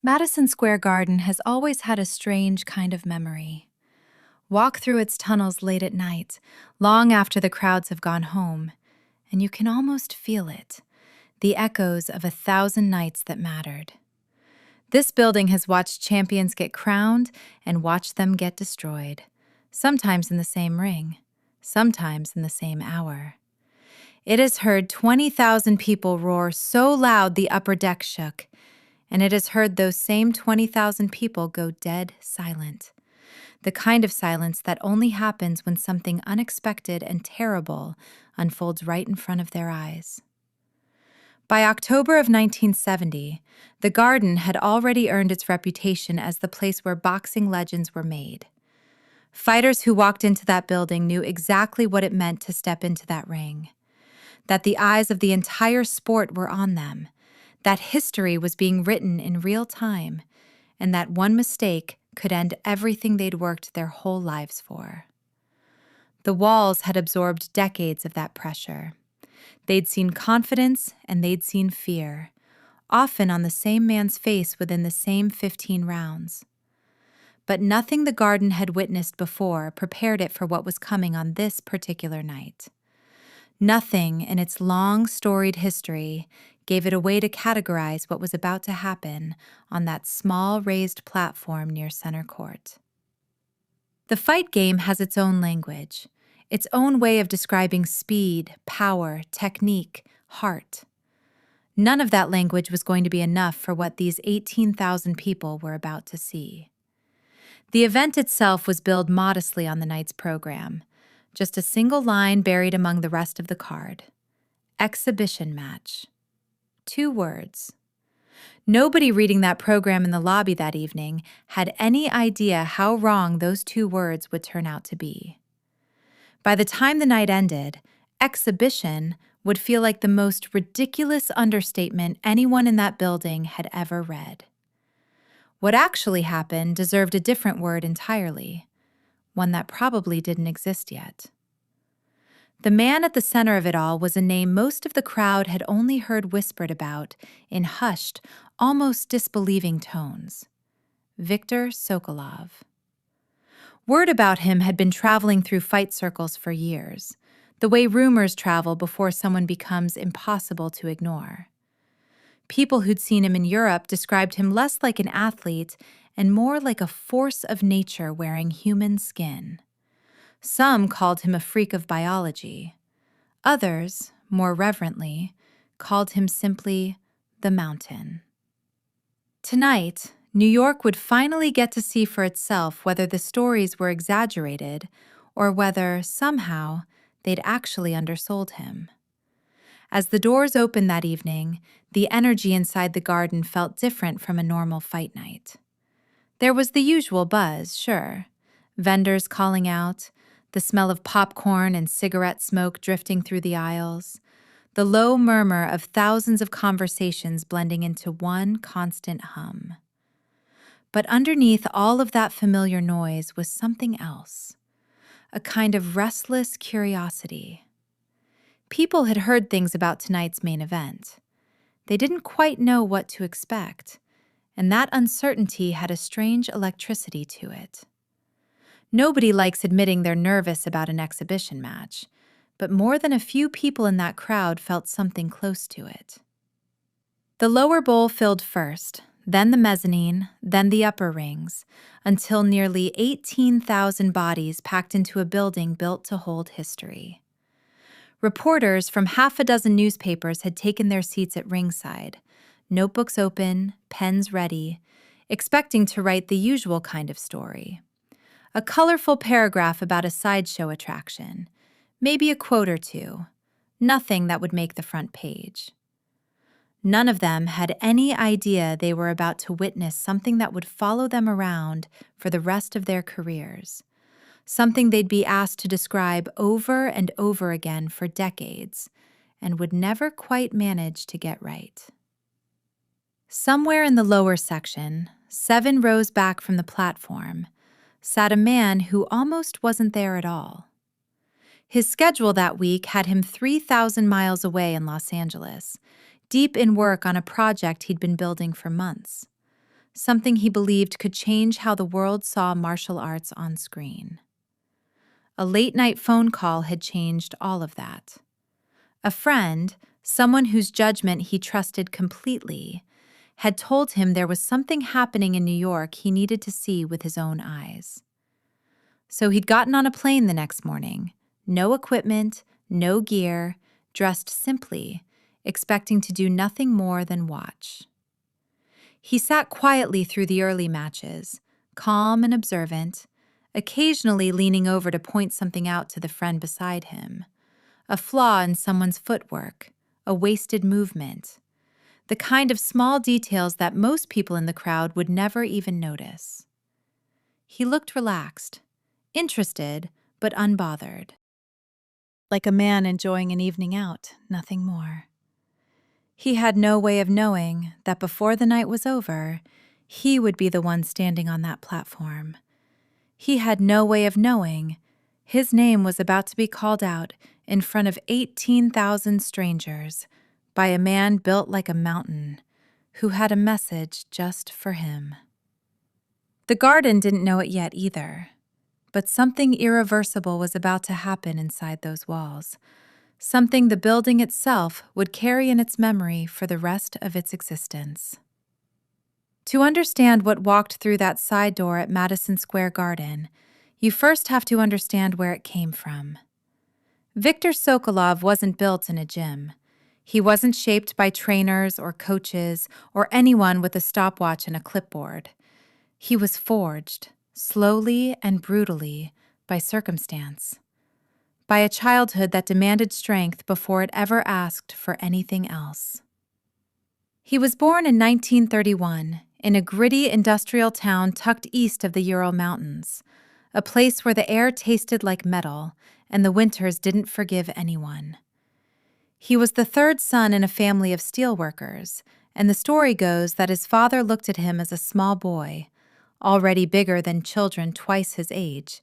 Madison Square Garden has always had a strange kind of memory. Walk through its tunnels late at night, long after the crowds have gone home, and you can almost feel it, the echoes of 1,000 nights that mattered. This building has watched champions get crowned and watched them get destroyed, sometimes in the same ring, sometimes in the same hour. It has heard 20,000 people roar so loud the upper deck shook, and it has heard those same 20,000 people go dead silent. The kind of silence that only happens when something unexpected and terrible unfolds right in front of their eyes. By October of 1970, the Garden had already earned its reputation as the place where boxing legends were made. Fighters who walked into that building knew exactly what it meant to step into that ring, that the eyes of the entire sport were on them, that history was being written in real time, and that one mistake could end everything they'd worked their whole lives for. The walls had absorbed decades of that pressure. They'd seen confidence and they'd seen fear, often on the same man's face within the same 15 rounds. But nothing the Garden had witnessed before prepared it for what was coming on this particular night. Nothing in its long, storied history gave it a way to categorize what was about to happen on that small raised platform near center court. The fight game has its own language, its own way of describing speed, power, technique, heart. None of that language was going to be enough for what these 18,000 people were about to see. The event itself was billed modestly on the night's program, just a single line buried among the rest of the card. Exhibition match. 2 words. Nobody reading that program in the lobby that evening had any idea how wrong those 2 words would turn out to be. By the time the night ended, exhibition would feel like the most ridiculous understatement anyone in that building had ever read. What actually happened deserved a different word entirely, one that probably didn't exist yet. The man at the center of it all was a name most of the crowd had only heard whispered about in hushed, almost disbelieving tones. Viktor Sokolov. Word about him had been traveling through fight circles for years, the way rumors travel before someone becomes impossible to ignore. People who'd seen him in Europe described him less like an athlete and more like a force of nature wearing human skin. Some called him a freak of biology. Others, more reverently, called him simply the Mountain. Tonight, New York would finally get to see for itself whether the stories were exaggerated or whether, somehow, they'd actually undersold him. As the doors opened that evening, the energy inside the Garden felt different from a normal fight night. There was the usual buzz, sure. Vendors calling out, the smell of popcorn and cigarette smoke drifting through the aisles, the low murmur of thousands of conversations blending into one constant hum. But underneath all of that familiar noise was something else, a kind of restless curiosity. People had heard things about tonight's main event. They didn't quite know what to expect, and that uncertainty had a strange electricity to it. Nobody likes admitting they're nervous about an exhibition match, but more than a few people in that crowd felt something close to it. The lower bowl filled first, then the mezzanine, then the upper rings, until nearly 18,000 bodies packed into a building built to hold history. Reporters from half a dozen newspapers had taken their seats at ringside, notebooks open, pens ready, expecting to write the usual kind of story. A colorful paragraph about a sideshow attraction, maybe a quote or two, nothing that would make the front page. None of them had any idea they were about to witness something that would follow them around for the rest of their careers, something they'd be asked to describe over and over again for decades and would never quite manage to get right. Somewhere in the lower section, 7 rows back from the platform, sat a man who almost wasn't there at all. His schedule that week had him 3,000 miles away in Los Angeles, deep in work on a project he'd been building for months. something he believed could change how the world saw martial arts on screen. A late-night phone call had changed all of that. A friend, someone whose judgment he trusted completely, had told him there was something happening in New York he needed to see with his own eyes. So he'd gotten on a plane the next morning, no equipment, no gear, dressed simply, expecting to do nothing more than watch. He sat quietly through the early matches, calm and observant, occasionally leaning over to point something out to the friend beside him. A flaw in someone's footwork, a wasted movement, the kind of small details that most people in the crowd would never even notice. He looked relaxed, interested, but unbothered. Like a man enjoying an evening out, nothing more. He had no way of knowing that before the night was over, he would be the one standing on that platform. He had no way of knowing his name was about to be called out in front of 18,000 strangers by a man built like a mountain who had a message just for him. The garden didn't know it yet either, but something irreversible was about to happen inside those walls. Something the building itself would carry in its memory for the rest of its existence. To understand what walked through that side door at Madison Square Garden, you first have to understand where it came from. Viktor Sokolov wasn't built in a gym. He wasn't shaped by trainers or coaches or anyone with a stopwatch and a clipboard. He was forged, slowly and brutally, by circumstance. By a childhood that demanded strength before it ever asked for anything else. He was born in 1931 in a gritty industrial town tucked east of the Ural Mountains, a place where the air tasted like metal and the winters didn't forgive anyone. He was the third son in a family of steelworkers, and the story goes that his father looked at him as a small boy, already bigger than children twice his age,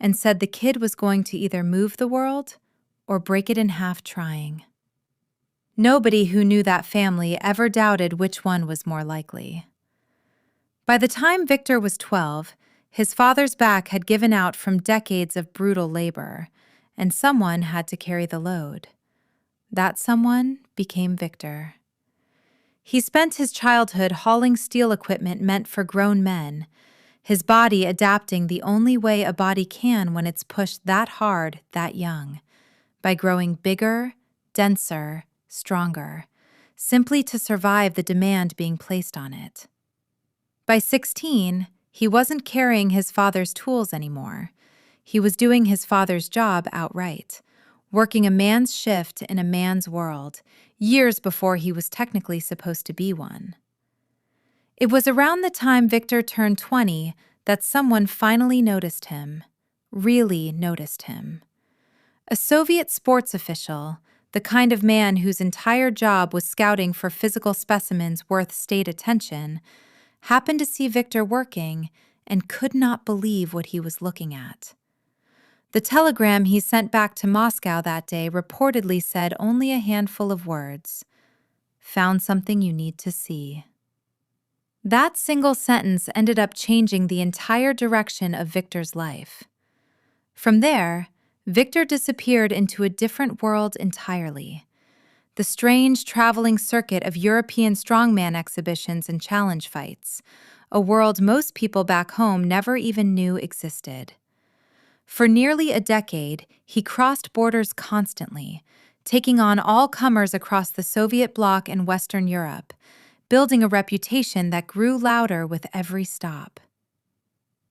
and said the kid was going to either move the world or break it in half trying. Nobody who knew that family ever doubted which one was more likely. By the time Victor was 12, his father's back had given out from decades of brutal labor, and someone had to carry the load. That someone became Victor. He spent his childhood hauling steel equipment meant for grown men, his body adapting the only way a body can when it's pushed that hard, that young, by growing bigger, denser, stronger, simply to survive the demand being placed on it. By 16, he wasn't carrying his father's tools anymore. He was doing his father's job outright, working a man's shift in a man's world, years before he was technically supposed to be one. It was around the time Victor turned 20 that someone finally noticed him, really noticed him. A Soviet sports official, the kind of man whose entire job was scouting for physical specimens worth state attention, happened to see Victor working and could not believe what he was looking at. The telegram he sent back to Moscow that day reportedly said only a handful of words. Found something you need to see. That single sentence ended up changing the entire direction of Victor's life. From there, Victor disappeared into a different world entirely. The strange traveling circuit of European strongman exhibitions and challenge fights, a world most people back home never even knew existed. For nearly a decade, he crossed borders constantly, taking on all comers across the Soviet bloc and Western Europe, building a reputation that grew louder with every stop.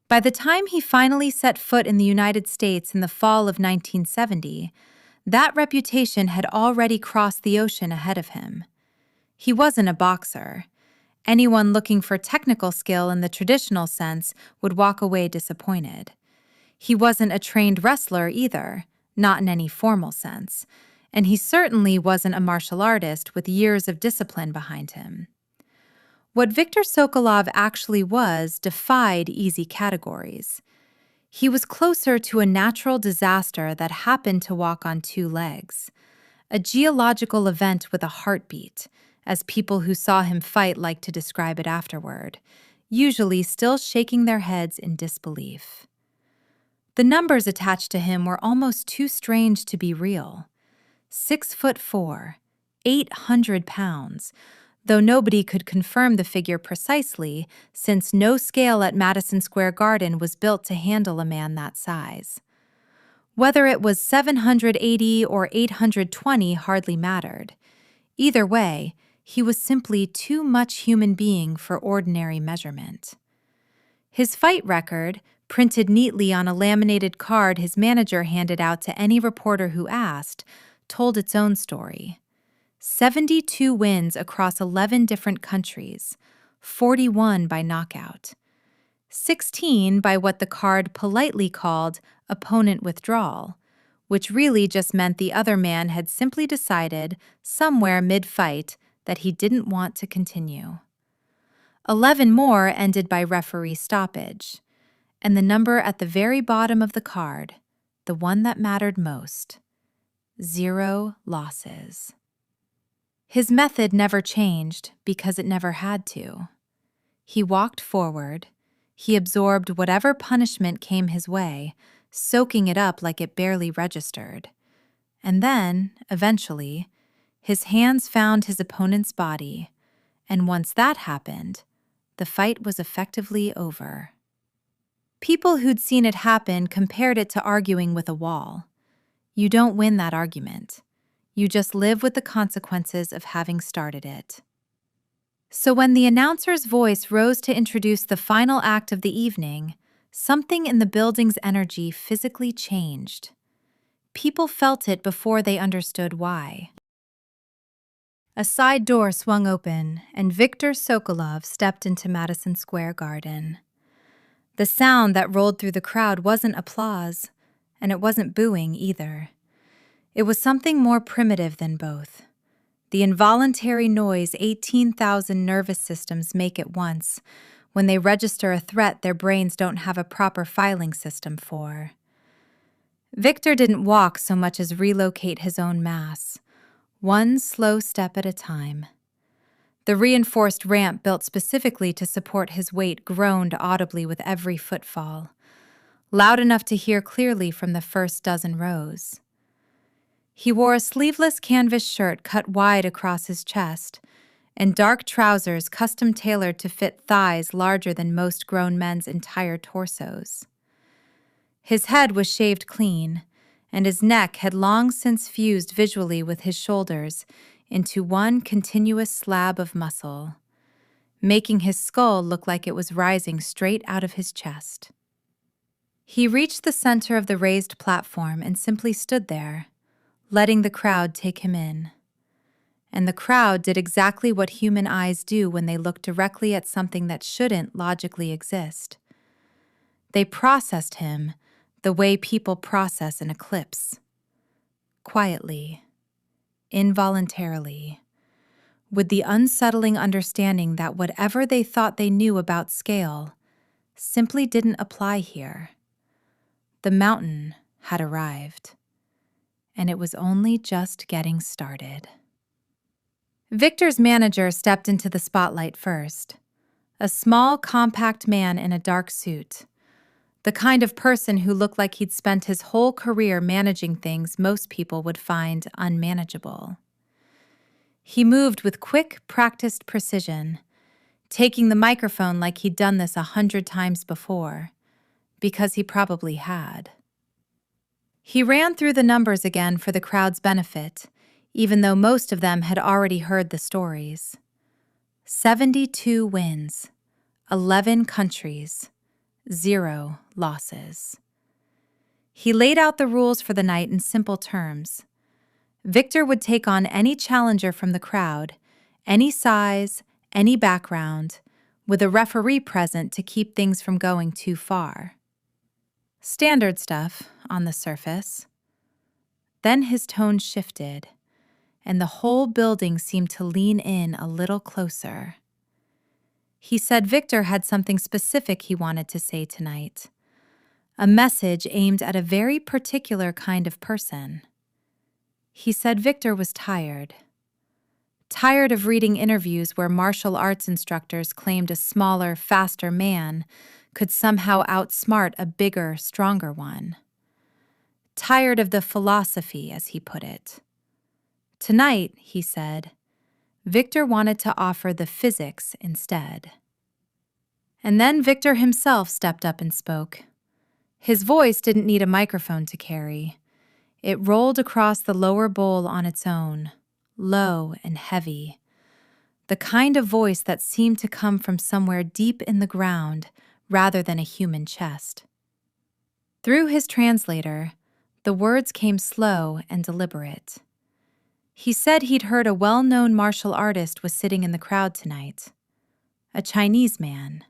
By the time he finally set foot in the United States in the fall of 1970, that reputation had already crossed the ocean ahead of him. He wasn't a boxer. Anyone looking for technical skill in the traditional sense would walk away disappointed. He wasn't a trained wrestler either, not in any formal sense, and he certainly wasn't a martial artist with years of discipline behind him. What Viktor Sokolov actually was defied easy categories. He was closer to a natural disaster that happened to walk on two legs, a geological event with a heartbeat, as people who saw him fight liked to describe it afterward, usually still shaking their heads in disbelief. The numbers attached to him were almost too strange to be real. 6'4", 800 pounds, though nobody could confirm the figure precisely since no scale at Madison Square Garden was built to handle a man that size. Whether it was 780 or 820 hardly mattered. Either way, he was simply too much human being for ordinary measurement. His fight record, printed neatly on a laminated card his manager handed out to any reporter who asked, told its own story. 72 wins across 11 different countries, 41 by knockout, 16 by what the card politely called opponent withdrawal, which really just meant the other man had simply decided, somewhere mid-fight, that he didn't want to continue. 11 more ended by referee stoppage, and the number at the very bottom of the card, the one that mattered most, 0 losses. His method never changed because it never had to. He walked forward. He absorbed whatever punishment came his way, soaking it up like it barely registered. And then, eventually, his hands found his opponent's body, and once that happened, the fight was effectively over. People who'd seen it happen compared it to arguing with a wall. You don't win that argument. You just live with the consequences of having started it. So when the announcer's voice rose to introduce the final act of the evening, something in the building's energy physically changed. People felt it before they understood why. A side door swung open, and Viktor Sokolov stepped into Madison Square Garden. The sound that rolled through the crowd wasn't applause, and it wasn't booing either. It was something more primitive than both. The involuntary noise 18,000 nervous systems make at once when they register a threat their brains don't have a proper filing system for. Victor didn't walk so much as relocate his own mass, one slow step at a time. The reinforced ramp built specifically to support his weight groaned audibly with every footfall, loud enough to hear clearly from the first dozen rows. He wore a sleeveless canvas shirt cut wide across his chest and dark trousers custom-tailored to fit thighs larger than most grown men's entire torsos. His head was shaved clean, and his neck had long since fused visually with his shoulders into one continuous slab of muscle, making his skull look like it was rising straight out of his chest. He reached the center of the raised platform and simply stood there, letting the crowd take him in. And the crowd did exactly what human eyes do when they look directly at something that shouldn't logically exist. They processed him the way people process an eclipse. Quietly, involuntarily, with the unsettling understanding that whatever they thought they knew about scale simply didn't apply here. The mountain had arrived, and it was only just getting started. Victor's manager stepped into the spotlight first, a small, compact man in a dark suit, the kind of person who looked like he'd spent his whole career managing things most people would find unmanageable. He moved with quick, practiced precision, taking the microphone like he'd done this 100 times before, because he probably had. He ran through the numbers again for the crowd's benefit, even though most of them had already heard the stories. 72 wins, 11 countries, 0 losses. He laid out the rules for the night in simple terms. Victor would take on any challenger from the crowd, any size, any background, with a referee present to keep things from going too far. Standard stuff on the surface. Then his tone shifted, and the whole building seemed to lean in a little closer. He said Victor had something specific he wanted to say tonight, a message aimed at a very particular kind of person. He said Victor was tired. tired of reading interviews where martial arts instructors claimed a smaller, faster man could somehow outsmart a bigger, stronger one. Tired of the philosophy, as he put it. Tonight, he said, Victor wanted to offer the physics instead. And then Victor himself stepped up and spoke. His voice didn't need a microphone to carry. It rolled across the lower bowl on its own, low and heavy. The kind of voice that seemed to come from somewhere deep in the ground rather than a human chest. Through his translator, the words came slow and deliberate. He said he'd heard a well-known martial artist was sitting in the crowd tonight. A Chinese man.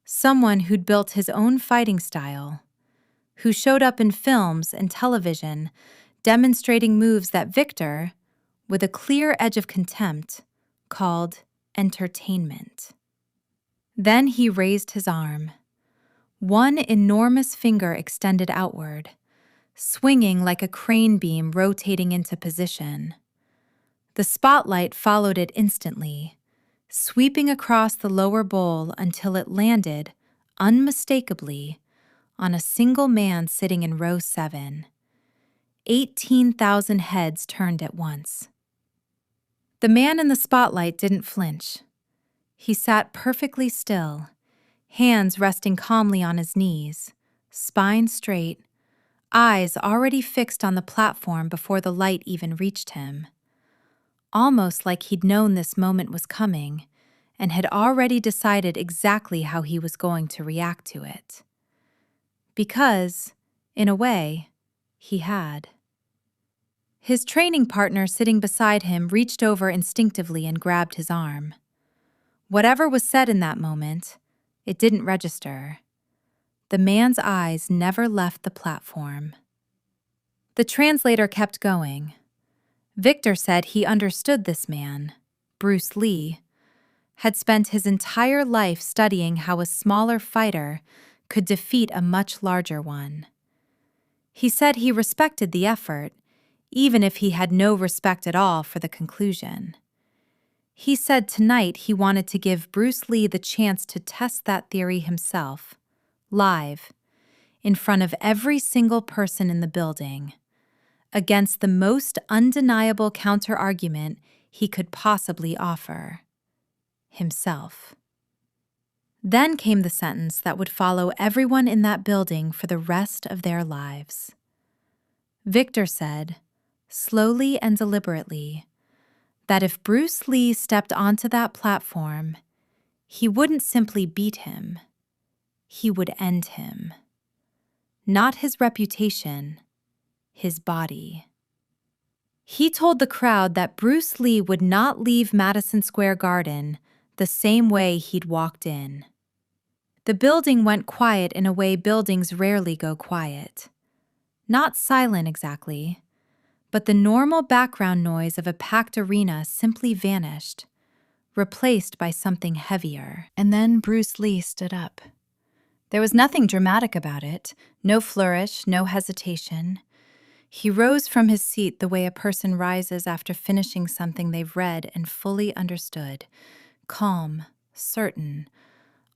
Someone who'd built his own fighting style, who showed up in films and television demonstrating moves that Victor, with a clear edge of contempt, called entertainment. Then he raised his arm. One enormous finger extended outward, swinging like a crane beam rotating into position. The spotlight followed it instantly, sweeping across the lower bowl until it landed, unmistakably, on a single man sitting in row 7. 18,000 heads turned at once. The man in the spotlight didn't flinch. He sat perfectly still, hands resting calmly on his knees, spine straight, eyes already fixed on the platform before the light even reached him. Almost like he'd known this moment was coming and had already decided exactly how he was going to react to it. Because, in a way, he had. His training partner sitting beside him reached over instinctively and grabbed his arm. Whatever was said in that moment, it didn't register. The man's eyes never left the platform. The translator kept going. Victor said he understood this man, Bruce Lee, had spent his entire life studying how a smaller fighter could defeat a much larger one. He said he respected the effort, even if he had no respect at all for the conclusion. He said tonight he wanted to give Bruce Lee the chance to test that theory himself, live, in front of every single person in the building, against the most undeniable counter-argument he could possibly offer: himself. Then came the sentence that would follow everyone in that building for the rest of their lives. Victor said, slowly and deliberately, that if Bruce Lee stepped onto that platform, he wouldn't simply beat him, he would end him. Not his reputation, his body. He told the crowd that Bruce Lee would not leave Madison Square Garden the same way he'd walked in. The building went quiet in a way buildings rarely go quiet. Not silent exactly, but the normal background noise of a packed arena simply vanished, replaced by something heavier. And then Bruce Lee stood up. There was nothing dramatic about it, no flourish, no hesitation. He rose from his seat the way a person rises after finishing something they've read and fully understood, calm, certain,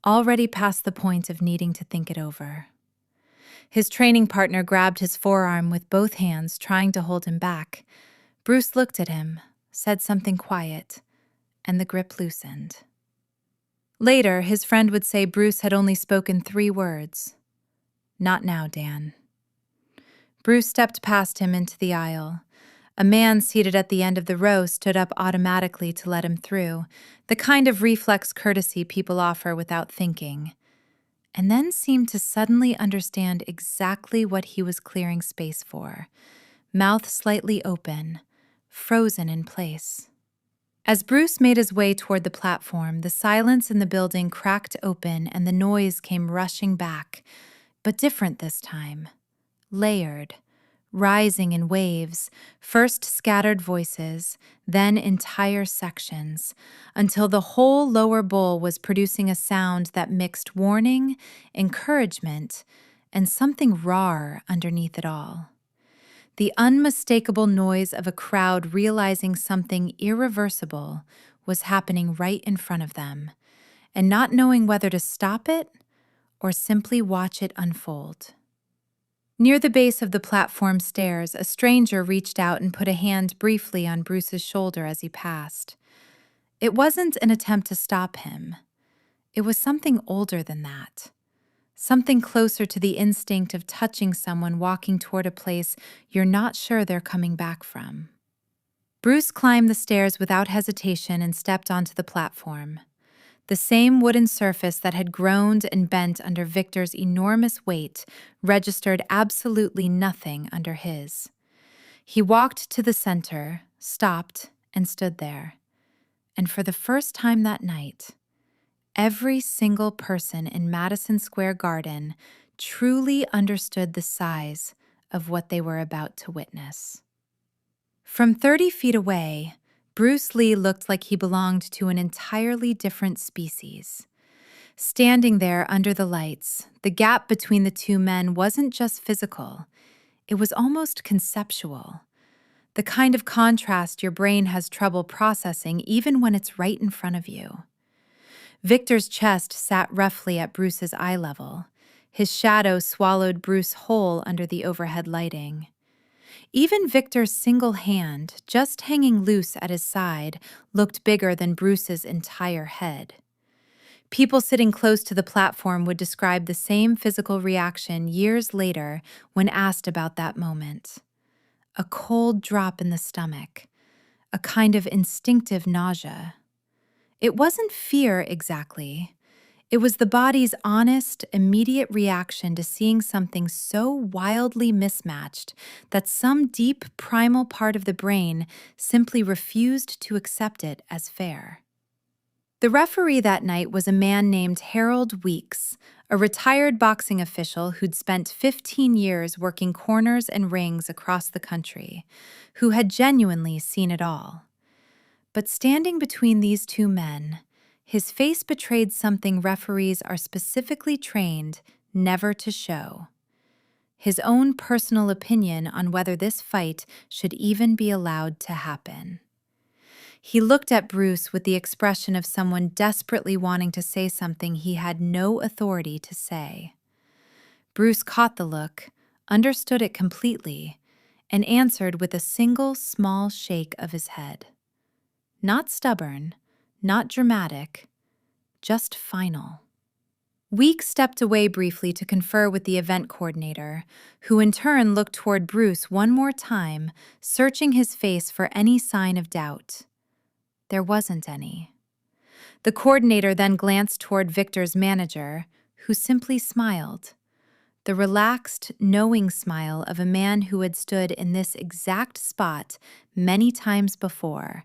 already past the point of needing to think it over. His training partner grabbed his forearm with both hands, trying to hold him back. Bruce looked at him, said something quiet, and the grip loosened. Later, his friend would say Bruce had only spoken 3 words. Not now, Dan. Bruce stepped past him into the aisle. A man seated at the end of the row stood up automatically to let him through, the kind of reflex courtesy people offer without thinking, and then seemed to suddenly understand exactly what he was clearing space for, mouth slightly open, frozen in place. As Bruce made his way toward the platform, the silence in the building cracked open and the noise came rushing back, but different this time, layered, rising in waves, first scattered voices, then entire sections, until the whole lower bowl was producing a sound that mixed warning, encouragement, and something raw underneath it all. The unmistakable noise of a crowd realizing something irreversible was happening right in front of them, and not knowing whether to stop it or simply watch it unfold. Near the base of the platform stairs, a stranger reached out and put a hand briefly on Bruce's shoulder as he passed. It wasn't an attempt to stop him. It was something older than that. Something closer to the instinct of touching someone walking toward a place you're not sure they're coming back from. Bruce climbed the stairs without hesitation and stepped onto the platform. The same wooden surface that had groaned and bent under Victor's enormous weight registered absolutely nothing under his. He walked to the center, stopped, and stood there. And for the first time that night, every single person in Madison Square Garden truly understood the size of what they were about to witness. From 30 feet away, Bruce Lee looked like he belonged to an entirely different species. Standing there under the lights, the gap between the two men wasn't just physical, it was almost conceptual. The kind of contrast your brain has trouble processing even when it's right in front of you. Victor's chest sat roughly at Bruce's eye level. His shadow swallowed Bruce whole under the overhead lighting. Even Victor's single hand, just hanging loose at his side, looked bigger than Bruce's entire head. People sitting close to the platform would describe the same physical reaction years later when asked about that moment. A cold drop in the stomach, a kind of instinctive nausea. It wasn't fear exactly. It was the body's honest, immediate reaction to seeing something so wildly mismatched that some deep primal part of the brain simply refused to accept it as fair. The referee that night was a man named Harold Weeks, a retired boxing official who'd spent 15 years working corners and rings across the country, who had genuinely seen it all. But standing between these two men, his face betrayed something referees are specifically trained never to show: his own personal opinion on whether this fight should even be allowed to happen. He looked at Bruce with the expression of someone desperately wanting to say something he had no authority to say. Bruce caught the look, understood it completely, and answered with a single small shake of his head. Not stubborn, not dramatic, just final. Weeks stepped away briefly to confer with the event coordinator, who in turn looked toward Bruce one more time, searching his face for any sign of doubt. There wasn't any. The coordinator then glanced toward Victor's manager, who simply smiled. The relaxed, knowing smile of a man who had stood in this exact spot many times before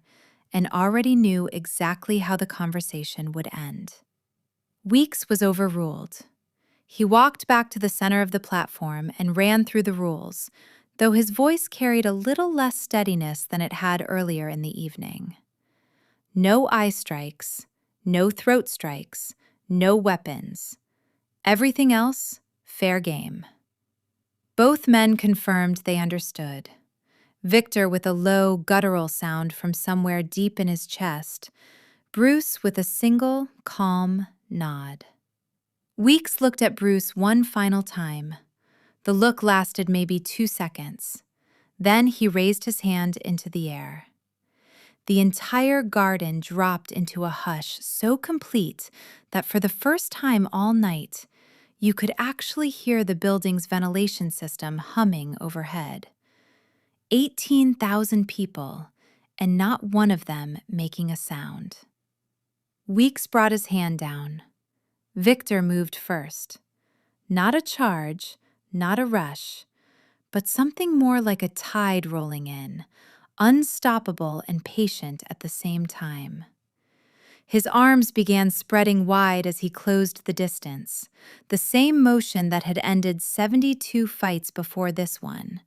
and already knew exactly how the conversation would end. Weeks was overruled. He walked back to the center of the platform and ran through the rules, though his voice carried a little less steadiness than it had earlier in the evening. No eye strikes, no throat strikes, no weapons. Everything else, fair game. Both men confirmed they understood. Victor with a low, guttural sound from somewhere deep in his chest, Bruce with a single, calm nod. Weeks looked at Bruce one final time. The look lasted maybe 2 seconds. Then he raised his hand into the air. The entire garden dropped into a hush so complete that for the first time all night, you could actually hear the building's ventilation system humming overhead. 18,000 people, and not one of them making a sound. Weeks brought his hand down. Victor moved first. Not a charge, not a rush, but something more like a tide rolling in, unstoppable and patient at the same time. His arms began spreading wide as he closed the distance, the same motion that had ended 72 fights before this one,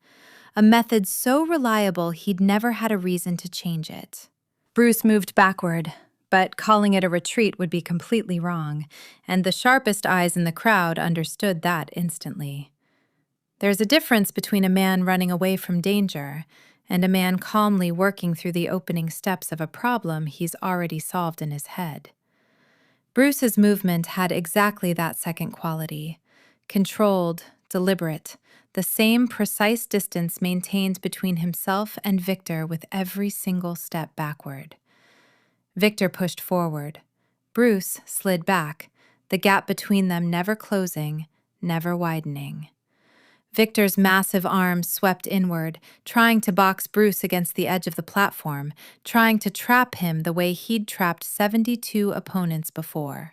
a method so reliable he'd never had a reason to change it. Bruce moved backward, but calling it a retreat would be completely wrong, and the sharpest eyes in the crowd understood that instantly. There's a difference between a man running away from danger and a man calmly working through the opening steps of a problem he's already solved in his head. Bruce's movement had exactly that second quality: controlled, deliberate, the same precise distance maintained between himself and Victor with every single step backward. Victor pushed forward. Bruce slid back, the gap between them never closing, never widening. Victor's massive arms swept inward, trying to box Bruce against the edge of the platform, trying to trap him the way he'd trapped 72 opponents before.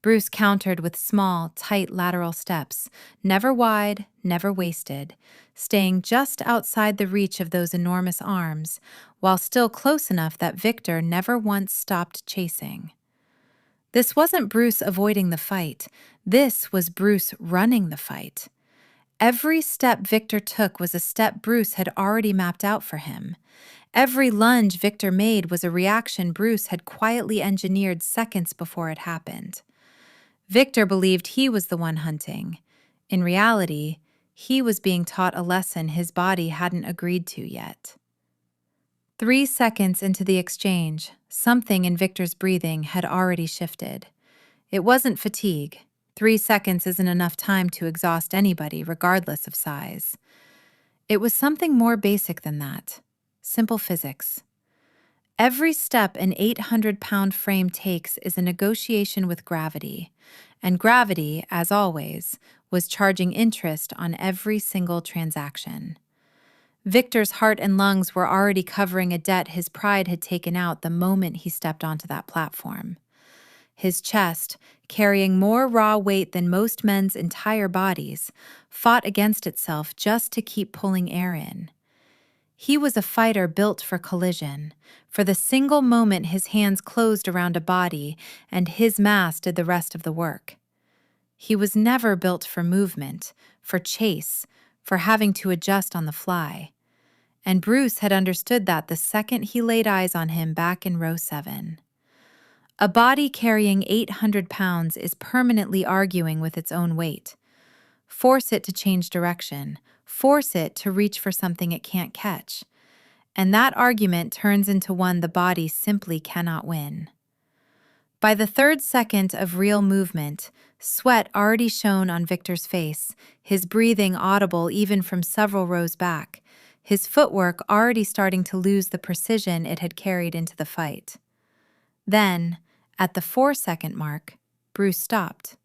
Bruce countered with small, tight lateral steps, never wide, never wasted, staying just outside the reach of those enormous arms, while still close enough that Victor never once stopped chasing. This wasn't Bruce avoiding the fight. This was Bruce running the fight. Every step Victor took was a step Bruce had already mapped out for him. Every lunge Victor made was a reaction Bruce had quietly engineered seconds before it happened. Victor believed he was the one hunting. In reality, he was being taught a lesson his body hadn't agreed to yet. 3 seconds into the exchange, something in Victor's breathing had already shifted. It wasn't fatigue. 3 seconds isn't enough time to exhaust anybody, regardless of size. It was something more basic than that. Simple physics. Every step an 800-pound frame takes is a negotiation with gravity, and gravity, as always, was charging interest on every single transaction. Victor's heart and lungs were already covering a debt his pride had taken out the moment he stepped onto that platform. His chest, carrying more raw weight than most men's entire bodies, fought against itself just to keep pulling air in. He was a fighter built for collision, for the single moment his hands closed around a body and his mass did the rest of the work. He was never built for movement, for chase, for having to adjust on the fly. And Bruce had understood that the second he laid eyes on him back in row 7. A body carrying 800 pounds is permanently arguing with its own weight. Force it to change direction. Force it to reach for something it can't catch. And that argument turns into one the body simply cannot win. By the 3rd second of real movement, sweat already shone on Victor's face, his breathing audible even from several rows back, his footwork already starting to lose the precision it had carried into the fight. Then, at the 4-second mark, Bruce stopped.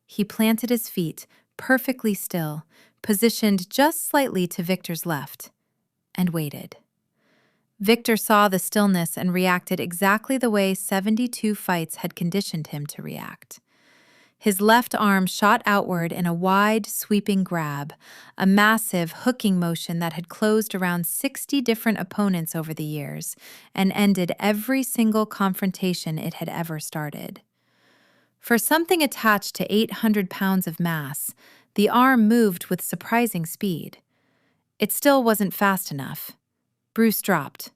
He planted his feet, perfectly still, positioned just slightly to Victor's left, and waited. Victor saw the stillness and reacted exactly the way 72 fights had conditioned him to react. His left arm shot outward in a wide, sweeping grab, a massive hooking motion that had closed around 60 different opponents over the years and ended every single confrontation it had ever started. For something attached to 800 pounds of mass, the arm moved with surprising speed. It still wasn't fast enough. Bruce dropped.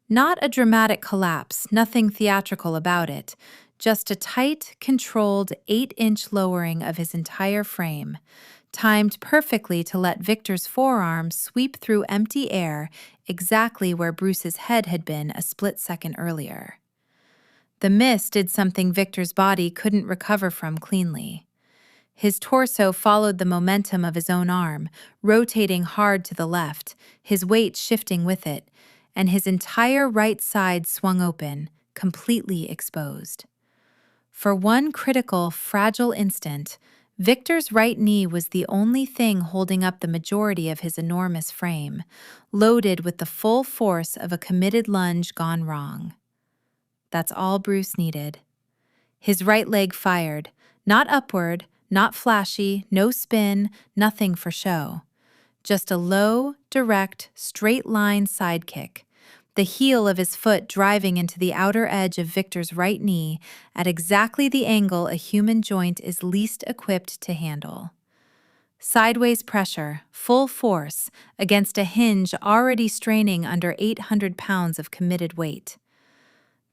Not a dramatic collapse, nothing theatrical about it, just a tight, controlled 8-inch lowering of his entire frame, timed perfectly to let Victor's forearm sweep through empty air exactly where Bruce's head had been a split second earlier. The miss did something Victor's body couldn't recover from cleanly. His torso followed the momentum of his own arm, rotating hard to the left, his weight shifting with it, and his entire right side swung open, completely exposed. For one critical, fragile instant, Victor's right knee was the only thing holding up the majority of his enormous frame, loaded with the full force of a committed lunge gone wrong. That's all Bruce needed. His right leg fired, not upward, not flashy, no spin, nothing for show. Just a low, direct, straight-line side kick, the heel of his foot driving into the outer edge of Victor's right knee at exactly the angle a human joint is least equipped to handle. Sideways pressure, full force, against a hinge already straining under 800 pounds of committed weight.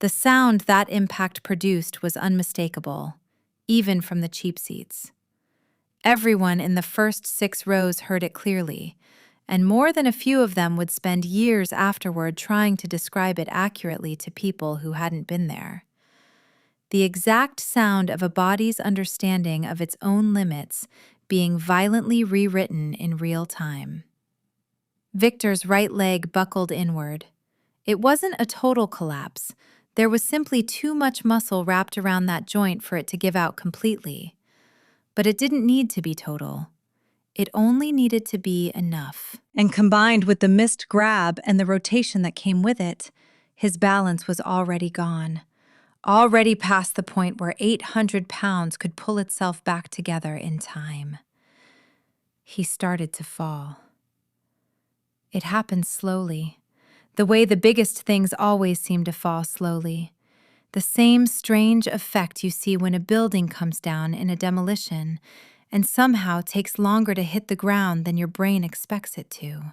The sound that impact produced was unmistakable, even from the cheap seats. Everyone in the first 6 rows heard it clearly, and more than a few of them would spend years afterward trying to describe it accurately to people who hadn't been there. The exact sound of a body's understanding of its own limits being violently rewritten in real time. Victor's right leg buckled inward. It wasn't a total collapse. There was simply too much muscle wrapped around that joint for it to give out completely. But it didn't need to be total. It only needed to be enough. And combined with the missed grab and the rotation that came with it, his balance was already gone. Already past the point where 800 pounds could pull itself back together in time. He started to fall. It happened slowly, the way the biggest things always seem to fall slowly. The same strange effect you see when a building comes down in a demolition and somehow takes longer to hit the ground than your brain expects it to.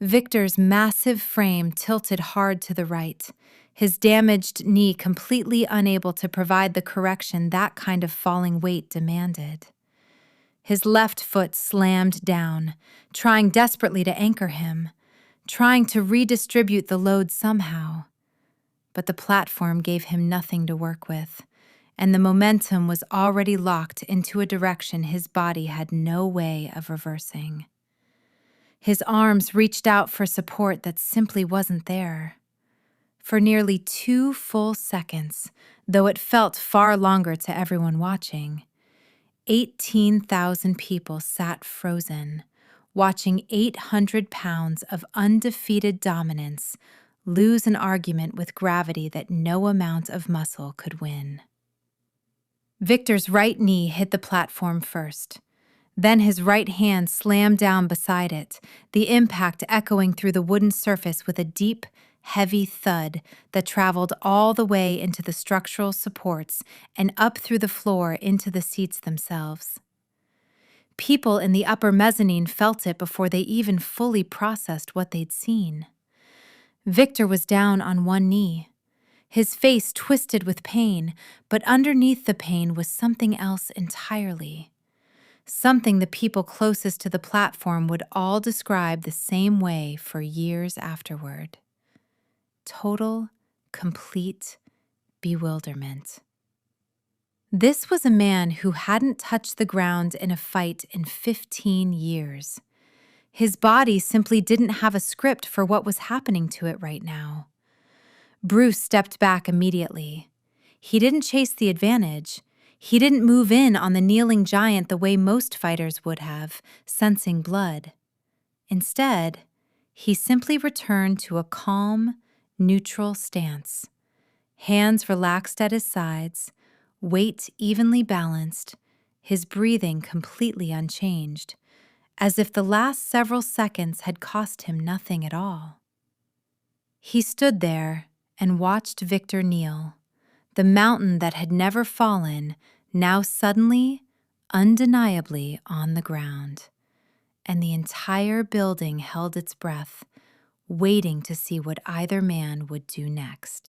Victor's massive frame tilted hard to the right, his damaged knee completely unable to provide the correction that kind of falling weight demanded. His left foot slammed down, trying desperately to anchor him, trying to redistribute the load somehow. But the platform gave him nothing to work with, and the momentum was already locked into a direction his body had no way of reversing. His arms reached out for support that simply wasn't there. For nearly 2 full seconds, though it felt far longer to everyone watching, 18,000 people sat frozen, watching 800 pounds of undefeated dominance lose an argument with gravity that no amount of muscle could win. Victor's right knee hit the platform first. Then his right hand slammed down beside it, the impact echoing through the wooden surface with a deep, heavy thud that traveled all the way into the structural supports and up through the floor into the seats themselves. People in the upper mezzanine felt it before they even fully processed what they'd seen. Victor was down on one knee, his face twisted with pain, but underneath the pain was something else entirely. Something the people closest to the platform would all describe the same way for years afterward. Total, complete bewilderment. This was a man who hadn't touched the ground in a fight in 15 years. His body simply didn't have a script for what was happening to it right now. Bruce stepped back immediately. He didn't chase the advantage. He didn't move in on the kneeling giant the way most fighters would have, sensing blood. Instead, he simply returned to a calm, neutral stance. Hands relaxed at his sides, weight evenly balanced, his breathing completely unchanged, as if the last several seconds had cost him nothing at all. He stood there and watched Victor kneel. The mountain that had never fallen, now suddenly, undeniably on the ground. And the entire building held its breath, waiting to see what either man would do next.